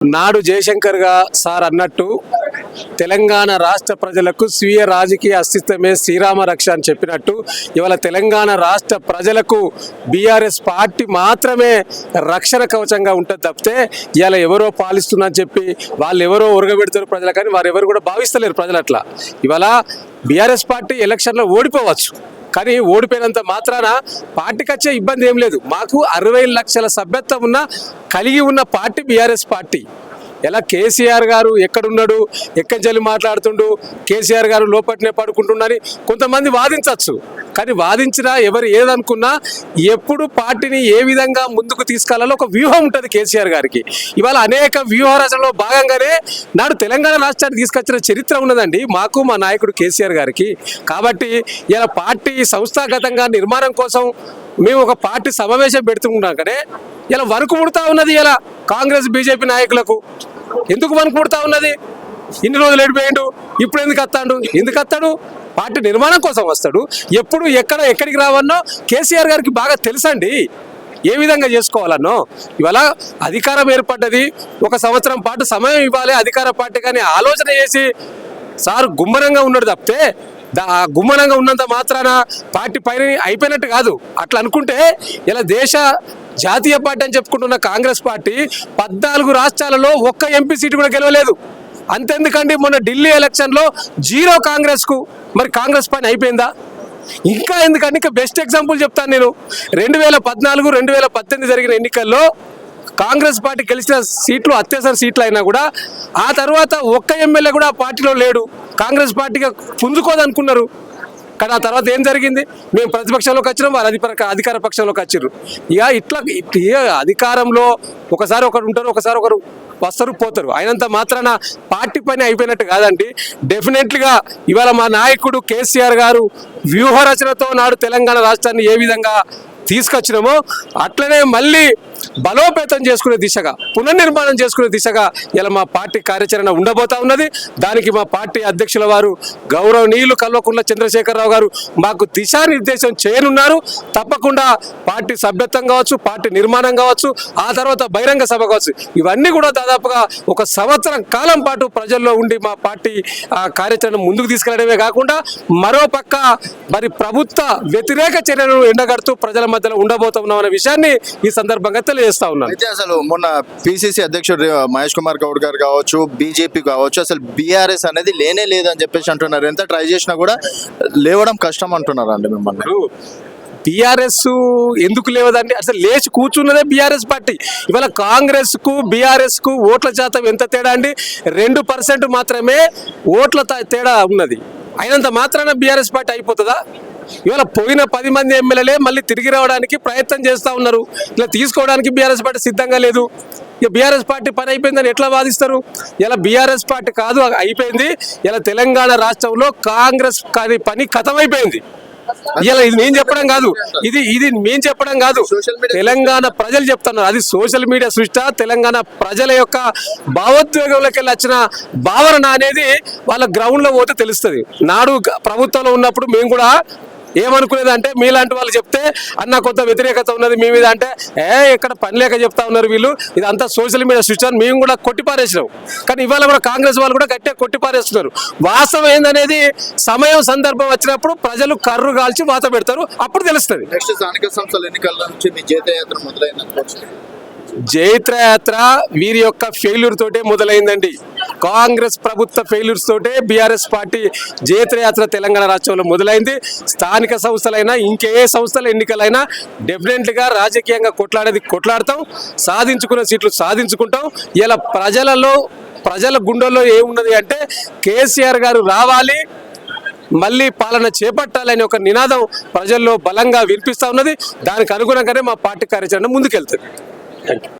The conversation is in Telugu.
నాడు జయశంకర్ సార్ అన్నట్టు తెలంగాణ రాష్ట్ర ప్రజలకు స్వీయ రాజకీయ అస్తిత్వమే శ్రీరామ రక్ష అని చెప్పినట్టు ఇవాళ తెలంగాణ రాష్ట్ర ప్రజలకు బీఆర్ఎస్ పార్టీ మాత్రమే రక్షణ కవచంగా ఉంటుంది తప్పితే ఇవాళ ఎవరో పాలిస్తున్నారని చెప్పి వాళ్ళు ఎవరో ఉరగబెడతారు ప్రజలు, కానీ వారు ఎవరు కూడా భావిస్తలేరు ప్రజలు అట్లా. ఇవాళ బీఆర్ఎస్ పార్టీ ఎలక్షన్లో ఓడిపోవచ్చు, కానీ ఓడిపోయినంత మాత్రాన పార్టీకి వచ్చే ఇబ్బంది ఏం లేదు. మాకు 60 లక్షల సభ్యత్వం కలిగి ఉన్న పార్టీ బీఆర్ఎస్ పార్టీ. ఎలా కేసీఆర్ గారు ఎక్కడున్నాడు, ఎక్కడి మాట్లాడుతుండు, కేసీఆర్ గారు లోపట్నే పడుకుంటున్నారని కొంతమంది వాదించవచ్చు, కానీ వాదించినా ఎవరు ఏదనుకున్నా ఎప్పుడు పార్టీని ఏ విధంగా ముందుకు తీసుకెళ్లాలో ఒక వ్యూహం ఉంటుంది కేసీఆర్ గారికి. ఇవాళ అనేక వ్యూహ రచనలో భాగంగానే నాడు తెలంగాణ రాష్ట్రాన్ని తీసుకొచ్చిన చరిత్ర ఉన్నదండి మాకు, మా నాయకుడు కేసీఆర్ గారికి. కాబట్టి ఇలా పార్టీ సంస్థాగతంగా నిర్మాణం కోసం మేము ఒక పార్టీ సమావేశం పెడుతున్నాం, కానీ ఇలా వణుకు పుడతా ఉన్నది. ఇలా కాంగ్రెస్ బీజేపీ నాయకులకు ఎందుకు వణుకు పుడతా ఉన్నది? ఇన్ని రోజులు ఏడిపోయిండు, ఇప్పుడు ఎందుకు వస్తాడు? పార్టీ నిర్మాణం కోసం వస్తాడు. ఎప్పుడు ఎక్కడికి రావన్నో కేసీఆర్ గారికి బాగా తెలుసండి, ఏ విధంగా చేసుకోవాలన్నో. ఇవాళ అధికారం ఏర్పడ్డది, 1 సంవత్సరం పాటు సమయం ఇవ్వాలి అధికార పార్టీ, కానీ ఆలోచన చేసి సార్ గుమ్మరంగా ఉన్నాడు తప్పితే గుమ్మనంగా ఉన్నంత మాత్రాన పార్టీ పైన అయిపోయినట్టు కాదు. అట్లా అనుకుంటే ఇలా జాతీయ పార్టీ అని చెప్పుకుంటున్న కాంగ్రెస్ పార్టీ 14 రాష్ట్రాలలో ఒక్క ఎంపీ సీటు కూడా గెలవలేదు. అంతెందుకండి, మొన్న ఢిల్లీ ఎలక్షన్లో 0 కాంగ్రెస్కు. మరి కాంగ్రెస్ పైన అయిపోయిందా? ఇంకా ఎందుకంటే ఇంకా బెస్ట్ ఎగ్జాంపుల్ చెప్తాను నేను. 2014, 2018 జరిగిన ఎన్నికల్లో కాంగ్రెస్ పార్టీ గెలిచిన సీట్లు అత్యవసర సీట్లు అయినా కూడా ఆ తర్వాత ఒక్క ఎమ్మెల్యే కూడా ఆ పార్టీలో లేడు. కాంగ్రెస్ పార్టీగా పుంజుకోదనుకున్నారు, కానీ ఆ తర్వాత ఏం జరిగింది? మేము ప్రతిపక్షంలోకి వచ్చినాం, వాళ్ళు అధికార పక్షంలోకి వచ్చారు. ఇట్లా అధికారంలో ఒకసారి ఒకరు ఉంటారు, ఒకసారి ఒకరు వస్తారు పోతారు. అయినంత మాత్రాన పార్టీ పని అయిపోయినట్టు కాదండి. డెఫినెట్లీగా ఇవాళ మా నాయకుడు కేసీఆర్ గారు వ్యూహ రచనతో నాడు తెలంగాణ రాష్ట్రాన్ని ఏ విధంగా తీసుకొచ్చినామో అట్లనే మళ్ళీ బలోపేతం చేసుకునే దిశగా, పునర్నిర్మాణం చేసుకునే దిశగా ఇలా మా పార్టీ కార్యాచరణ ఉండబోతా ఉన్నది. దానికి మా పార్టీ అధ్యక్షుల వారు గౌరవనీయులు కల్వకుంట్ల చంద్రశేఖరరావు గారు మాకు దిశానిర్దేశం చేయనున్నారు. తప్పకుండా పార్టీ సభ్యత్వం కావచ్చు, పార్టీ నిర్మాణం కావచ్చు, ఆ తర్వాత బహిరంగ సభ కావచ్చు, ఇవన్నీ కూడా దాదాపుగా 1 సంవత్సరం కాలం పాటు ప్రజల్లో ఉండి మా పార్టీ కార్యాచరణ ముందుకు తీసుకెళ్లడమే కాకుండా మరో పక్క మరి ప్రభుత్వ వ్యతిరేక చర్యలను ఎండగడుతూ ప్రజల మధ్యలో ఉండబోతున్నాం అనే విషయాన్ని ఈ సందర్భంగా తెలియజేస్తా ఉన్నాను. అయితే అసలు మొన్న పిసిసి అధ్యక్షుడు మహేష్ కుమార్ గౌడ్ గారు కావచ్చు, బీజేపీ కావచ్చు, అసలు బీఆర్ఎస్ అనేది లేనే లేదని చెప్పేసి అంటున్నారు. ఎంత ట్రై చేసినా కూడా లేవడం కష్టం అంటున్నారు అండి మిమ్మల్ని. బీఆర్ఎస్ ఎందుకు లేవదండి? అసలు లేచి కూర్చున్నదే బీఆర్ఎస్ పార్టీ. ఇవాళ కాంగ్రెస్ కు బీఆర్ఎస్ కు ఓట్ల శాతం ఎంత తేడా అండి? 2% మాత్రమే ఓట్ల తేడా ఉన్నది. అయినంత మాత్రాన బీఆర్ఎస్ పార్టీ అయిపోతుందా? ఇవాళ పోయిన 10 మంది ఎమ్మెల్యేలే మళ్ళీ తిరిగి రావడానికి ప్రయత్నం చేస్తూ ఉన్నారు. ఇలా తీసుకోవడానికి బీఆర్ఎస్ పార్టీ సిద్ధంగా లేదు. ఇక బీఆర్ఎస్ పార్టీ పని అయిపోయిందని ఎట్లా వాదిస్తారు? ఇలా బీఆర్ఎస్ పార్టీ కాదు అయిపోయింది, ఇలా తెలంగాణ రాష్ట్రంలో కాంగ్రెస్ పని ఖతమైపోయింది. ఇలా ఇది నేను చెప్పడం కాదు, ఇది మేము చెప్పడం కాదు, తెలంగాణ ప్రజలు చెప్తున్నారు. అది సోషల్ మీడియా సృష్టి, తెలంగాణ ప్రజల యొక్క భావోద్వేగంలోకి వెళ్ళి వచ్చిన భావన అనేది వాళ్ళ గ్రౌండ్లో పోతే తెలుస్తుంది. నాడు ప్రభుత్వంలో ఉన్నప్పుడు మేము కూడా ఏమనుకునేది అంటే, మీలాంటి వాళ్ళు చెప్తే అన్న కొంత వ్యతిరేకత ఉన్నది మీ మీద అంటే, ఎక్కడ పని లేక చెప్తా ఉన్నారు వీళ్ళు, ఇదంతా సోషల్ మీడియా సృష్టి అని మేము కూడా కొట్టిపారేసినాం. కానీ ఇవాళ కూడా కాంగ్రెస్ వాళ్ళు కూడా గట్టిగా కొట్టిపారేస్తున్నారు. వాస్తవం ఏందనేది సమయం సందర్భం వచ్చినప్పుడు ప్రజలు కర్రు కాల్చి వాత పెడతారు, అప్పుడు తెలుస్తుంది. నెక్స్ట్ స్థానిక సంస్థల ఎన్నికల నుంచి మీ జైత్రయాత్ర మొదలైంది. జైత్రయాత్ర వీరి యొక్క ఫెయిల్యూర్ తోటే మొదలైందండి. కాంగ్రెస్ ప్రభుత్వ ఫెయిల్యూర్స్ తోటే బీఆర్ఎస్ పార్టీ జైత్రయాత్ర తెలంగాణ రాష్ట్రంలో మొదలైంది. స్థానిక సంస్థలైనా ఇంకే సంస్థల ఎన్నికలైనా డెఫినెట్లీగా రాజకీయంగా కొట్లాడతాం, సాధించుకున్న సీట్లు సాధించుకుంటాం. ఇలా ప్రజల గుండెల్లో ఏమున్నది అంటే కేసీఆర్ గారు రావాలి, మళ్ళీ పాలన చేపట్టాలని ఒక నినాదం ప్రజల్లో బలంగా వినిపిస్తూ ఉన్నది. దానికి అనుగుణంగానే మా పార్టీ కార్యాచరణ ముందుకెళ్తుంది. Thank you.